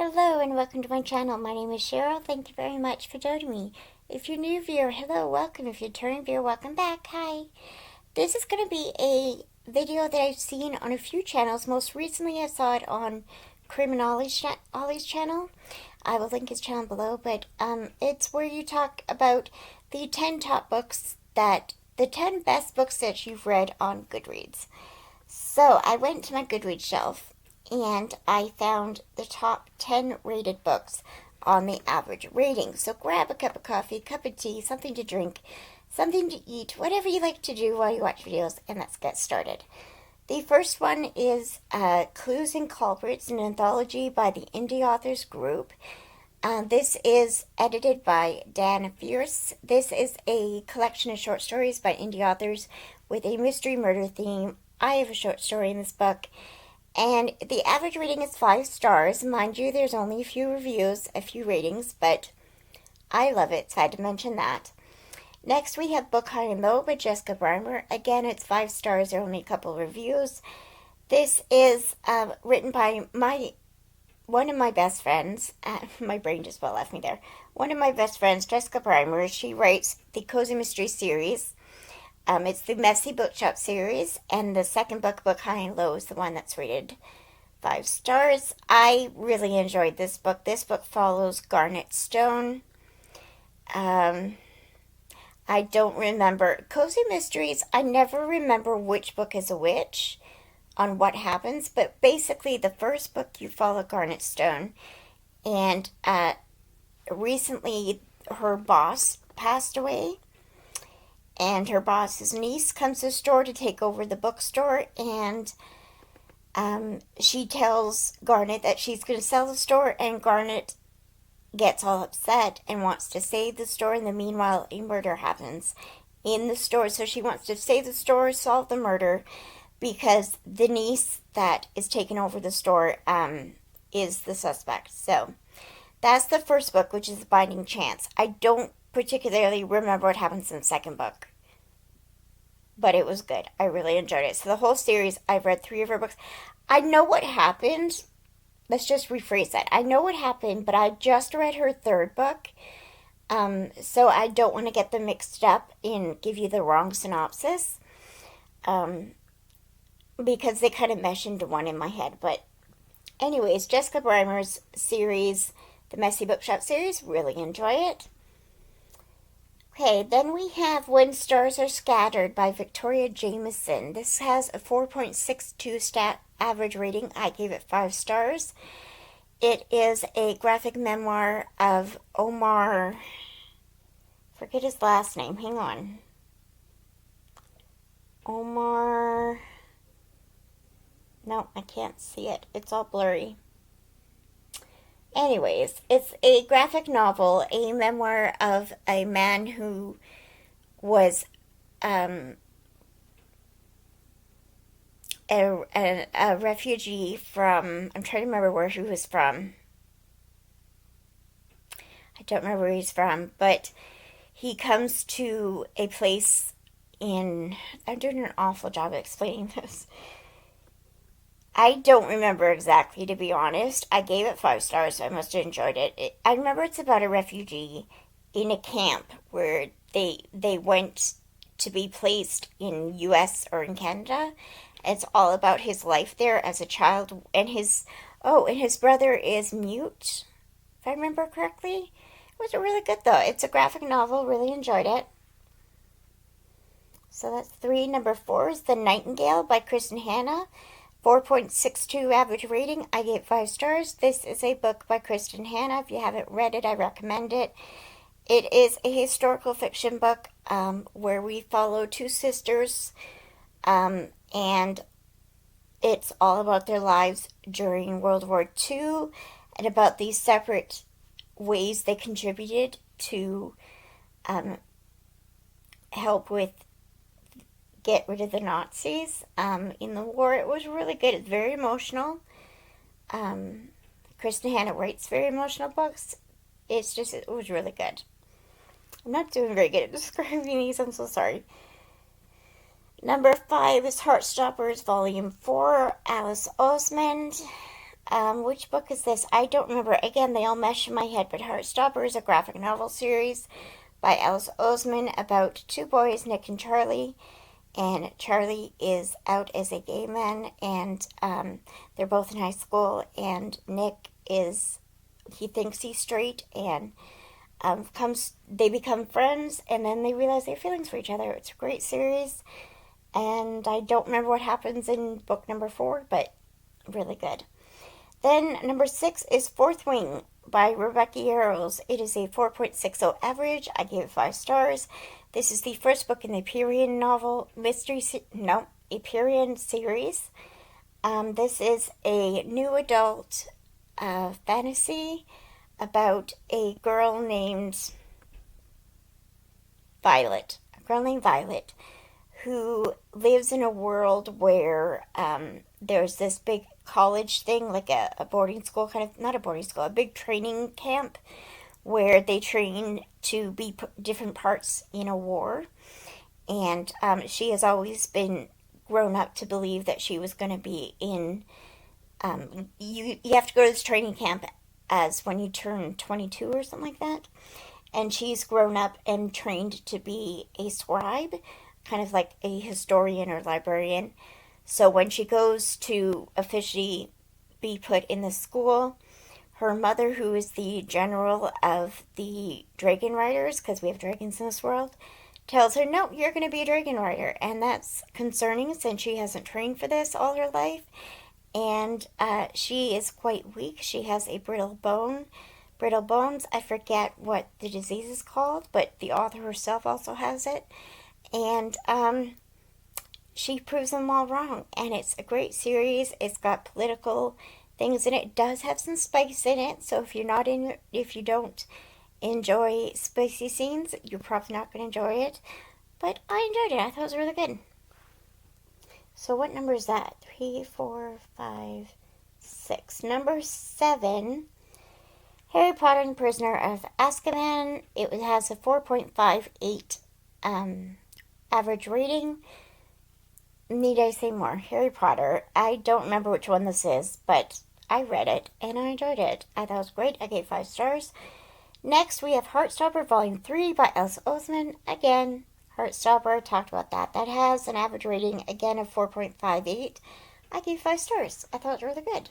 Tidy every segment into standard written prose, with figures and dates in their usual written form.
Hello and welcome to my channel. My name is Cheryl. Thank you very much for joining me. If you're a new viewer, hello, welcome. If you're a returning viewer, welcome back. Hi. This is going to be a video that I've seen on a few channels. Most recently, I saw it on Ollie's channel. I will link his channel below, but it's where you talk about the 10 top books the 10 best books that you've read on Goodreads. So I went to my Goodreads shelf and I found the top 10 rated books on the average rating. So grab a cup of coffee, cup of tea, something to drink, something to eat, whatever you like to do while you watch videos, and let's get started. The first one is Clues and Culprits, an anthology by the Indie Authors Group. This is edited by Dan Fierce. This is a collection of short stories by indie authors with a mystery murder theme. I have a short story in this book, and the average rating is 5 stars. Mind you, there's only a few reviews, a few ratings, but I love it, so I had to mention that. Next, we have Book High and Low by Jessica Breimer. Again, it's 5 stars, there are only a couple of reviews. This is written by one of my best friends. My brain just about left me there. One of my best friends, Jessica Breimer. She writes the Cozy Mystery series. It's the Messy Bookshop series, and the second book, Book High and Low, is the one that's rated 5 stars. I really enjoyed this book. This book follows Garnet Stone. I don't remember. Cozy Mysteries, I never remember which book is a which on what happens, but basically the first book you follow Garnet Stone, and recently her boss passed away, and her boss's niece comes to the store to take over the bookstore, and she tells Garnet that she's going to sell the store, and Garnet gets all upset and wants to save the store. In the meanwhile, a murder happens in the store, so she wants to save the store, solve the murder, because the niece that is taking over the store is the suspect. So that's the first book, which is The Binding Chance. I don't particularly remember what happens in the second book, but it was good. I really enjoyed it. So the whole series, I've read 3 of her books. I know what happened. Let's just rephrase that. I know what happened, but I just read her 3rd book, so I don't want to get them mixed up and give you the wrong synopsis, because they kind of mesh into one in my head. But anyways, Jessica Breimer's series, the Messy Bookshop series, really enjoy it. Okay, then we have When Stars Are Scattered by Victoria Jameson. This has a 4.62 average rating. I gave it 5 stars. It is a graphic memoir of Omar, forget his last name, hang on. Omar, no, I can't see it. It's all blurry. Anyways, it's a graphic novel, a memoir of a man who was a refugee from, I'm trying to remember where he was from. I don't remember where he's from, but he comes to a place in, I'm doing an awful job of explaining this. I don't remember exactly, to be honest. I gave it 5 stars, so I must have enjoyed it. I remember it's about a refugee in a camp where they went to be placed in US or in Canada. It's all about his life there as a child, and his brother is mute, if I remember correctly. It was really good though. It's a graphic novel, really enjoyed it. So that's 3. Number 4 is The Nightingale by Kristen Hanna. 4.62 average rating. I gave 5 stars. This is a book by Kristen Hanna. If you haven't read it, I recommend it. It is a historical fiction book where we follow 2 sisters, and it's all about their lives during World War II and about these separate ways they contributed to help with get rid of the Nazis in the war. It was really good. It's very emotional. Kristen Hanna writes very emotional books. It was really good. I'm not doing very good at describing these. I'm so sorry. Number 5 is Heartstoppers Volume 4, Alice Osmond. Which book is this? I don't remember. Again, they all mesh in my head, but Heartstopper is a graphic novel series by Alice Oseman about two boys, Nick and Charlie. And Charlie is out as a gay man, and they're both in high school, and Nick is, he thinks he's straight, and they become friends, and then they realize they have feelings for each other. It's a great series, and I don't remember what happens in book number 4, but really good. Then number 6 is Fourth Wing by Rebecca Yarros. It is a 4.60 average. I gave it 5 stars. This is the first book in the Empyrean novel Empyrean series. This is a new adult fantasy about a girl named Violet. Who lives in a world where there's this big college thing, like a boarding school, kind of, not a boarding school, a big training camp where they train to be different parts in a war. And she has always been grown up to believe that she was going to be in. You have to go to this training camp as when you turn 22 or something like that. And she's grown up and trained to be a scribe, kind of like a historian or librarian. So when she goes to officially be put in the school, her mother, who is the general of the dragon riders, because we have dragons in this world, tells her, no, you're going to be a dragon rider. And that's concerning since she hasn't trained for this all her life. And she is quite weak. She has a brittle bones. I forget what the disease is called, but the author herself also has it. And she proves them all wrong. And it's a great series. It's got political things in it. It does have some spice in it, so if you don't enjoy spicy scenes, you're probably not going to enjoy it. But I enjoyed it. I thought it was really good. So what number is that? 3, 4, 5, 6. Number 7, Harry Potter and the Prisoner of Azkaban. It has a 4.58 average rating. Need I say more? Harry Potter. I don't remember which one this is, but I read it and I enjoyed it. I thought it was great. I gave 5 stars. Next, we have Heartstopper Volume 3 by Alice Oseman. Again, Heartstopper, talked about that. That has an average rating, again, of 4.58. I gave 5 stars. I thought it was really good.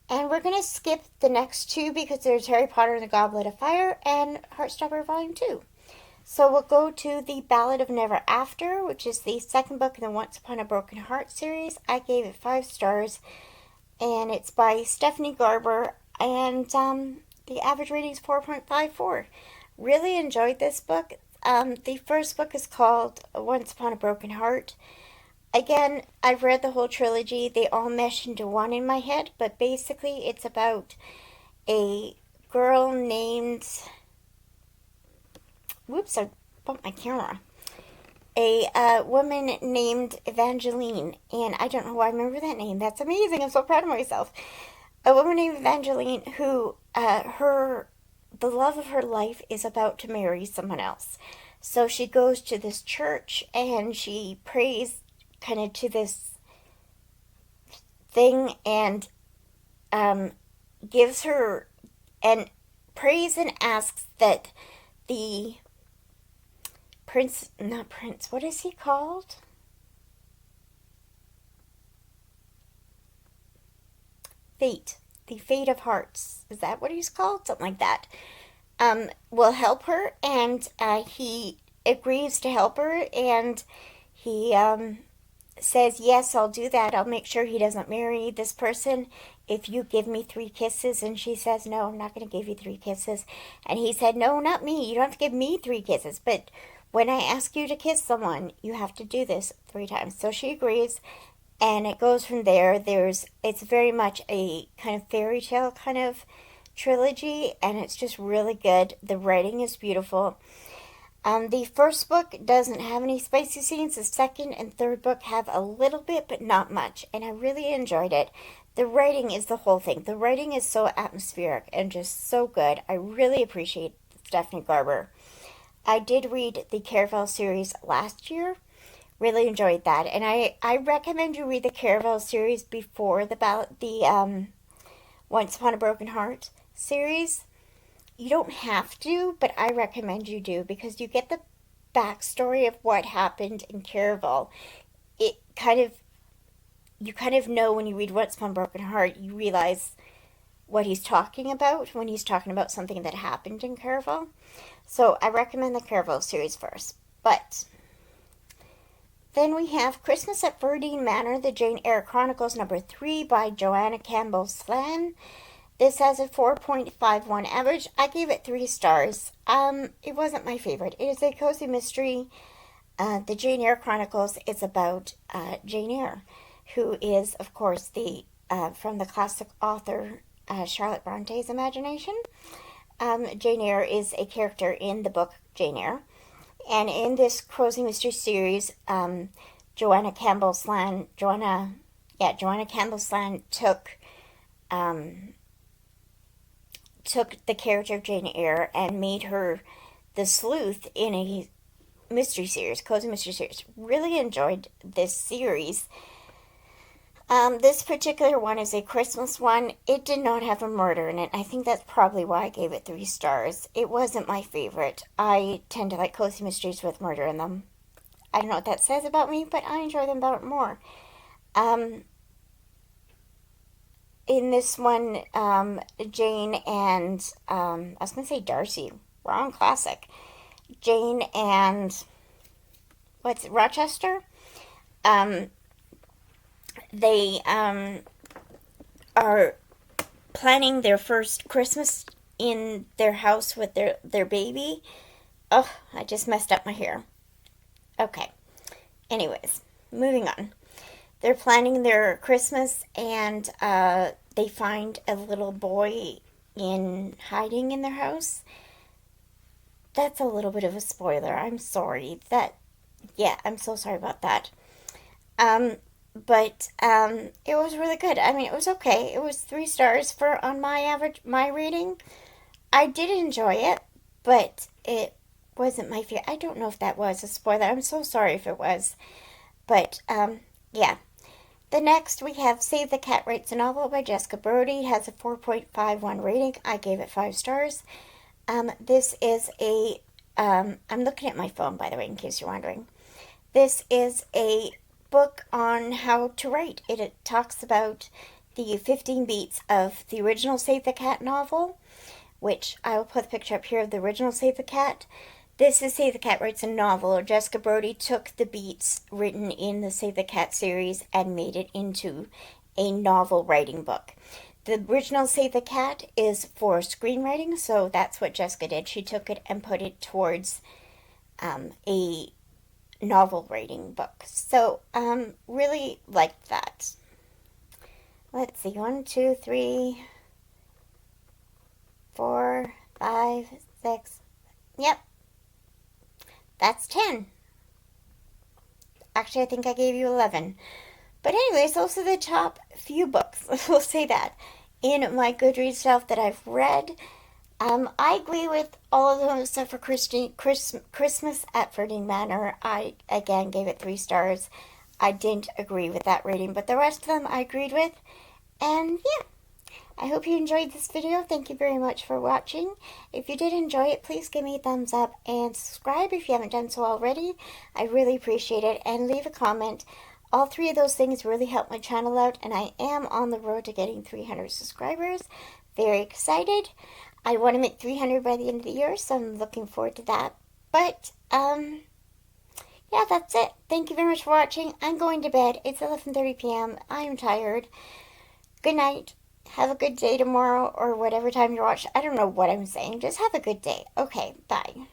And we're going to skip the next 2 because there's Harry Potter and the Goblet of Fire and Heartstopper Volume 2. So we'll go to the Ballad of Never After, which is the second book in the Once Upon a Broken Heart series. I gave it 5 stars, and it's by Stephanie Garber, and the average rating is 4.54. Really enjoyed this book. The first book is called Once Upon a Broken Heart. Again, I've read the whole trilogy. They all mesh into one in my head, but basically it's about a girl named... Whoops, I bumped my camera. A woman named Evangeline, and I don't know why I remember that name. That's amazing. I'm so proud of myself. A woman named Evangeline who, the love of her life is about to marry someone else. So she goes to this church and she prays kind of to this thing and gives her and prays and asks that the what is he called? Fate. The Fate of Hearts. Is that what he's called? Something like that. Will help her, and he agrees to help her, and he says, yes, I'll do that. I'll make sure he doesn't marry this person if you give me 3 kisses. And she says, no, I'm not going to give you 3 kisses. And he said, no, not me. You don't have to give me 3 kisses, but when I ask you to kiss someone, you have to do this 3 times. So she agrees, and it goes from there. It's very much a kind of fairy tale kind of trilogy, and it's just really good. The writing is beautiful. The first book doesn't have any spicy scenes. The second and third book have a little bit, but not much, and I really enjoyed it. The writing is the whole thing. The writing is so atmospheric and just so good. I really appreciate Stephanie Garber. I did read the Caraval series last year, Really enjoyed that, and I recommend you read the Caravel series before the Once Upon a Broken Heart series. You don't have to, but I recommend you do because you get the backstory of what happened in Caravel. It kind of you kind of know when you read Once Upon a Broken Heart, you realize what he's talking about when he's talking about something that happened in Caravel. So I recommend the Caravel series first. But then we have Christmas at Verdine Manor, the Jane Eyre Chronicles #3 by Joanna Campbell Slan. This has a 4.51 average. I gave it 3 stars. It wasn't my favorite. It is a cozy mystery. The Jane Eyre Chronicles is about Jane Eyre, who is, of course, the from the classic author Charlotte Bronte's imagination. Jane Eyre is a character in the book Jane Eyre. And in this cozy mystery series, Joanna Campbell Slan took the character of Jane Eyre and made her the sleuth in a mystery series, cozy mystery series. Really enjoyed this series. This particular one is a Christmas one. It did not have a murder in it. I think that's probably why I gave it 3 stars. It wasn't my favorite. I tend to like cozy mysteries with murder in them. I don't know what that says about me, but I enjoy them about more. In this one, Jane and, I was going to say Darcy. Wrong classic. Jane and, Rochester? They are planning their first Christmas in their house with their baby. Oh, I just messed up my hair. Okay. Anyways, moving on. They're planning their Christmas and they find a little boy hiding in their house. That's a little bit of a spoiler. I'm sorry. I'm so sorry about that. But it was really good. I mean, it was okay. It was 3 stars on my rating. I did enjoy it, but it wasn't my favorite. I don't know if that was a spoiler. I'm so sorry if it was. But yeah. The next we have Save the Cat Writes a Novel by Jessica Brody. It has a 4.51 rating. I gave it 5 stars. This is I'm looking at my phone, by the way, in case you're wondering. This is a book on how to write. It talks about the 15 beats of the original Save the Cat novel, which I will put the picture up here of the original Save the Cat. This is Save the Cat Writes a Novel. Jessica Brody took the beats written in the Save the Cat series and made it into a novel writing book. The original Save the Cat is for screenwriting, so that's what Jessica did. She took it and put it towards a novel writing book. So, really liked that. Let's see, 1, 2, 3, 4, 5, 6. Yep. That's 10. Actually, I think I gave you 11. But anyways, those are the top few books, we'll say that, in my Goodreads shelf that I've read. I agree with all of them except for Christmas at Verdine Manor. I, again, gave it 3 stars. I didn't agree with that rating, but the rest of them I agreed with. And yeah, I hope you enjoyed this video. Thank you very much for watching. If you did enjoy it, please give me a thumbs up and subscribe if you haven't done so already. I really appreciate it. And leave a comment. All 3 of those things really help my channel out, and I am on the road to getting 300 subscribers. Very excited. I want to make 300 by the end of the year, so I'm looking forward to that. But, yeah, that's it. Thank you very much for watching. I'm going to bed. It's 11:30 p.m. I am tired. Good night. Have a good day tomorrow, or whatever time you're watching. I don't know what I'm saying. Just have a good day. Okay, bye.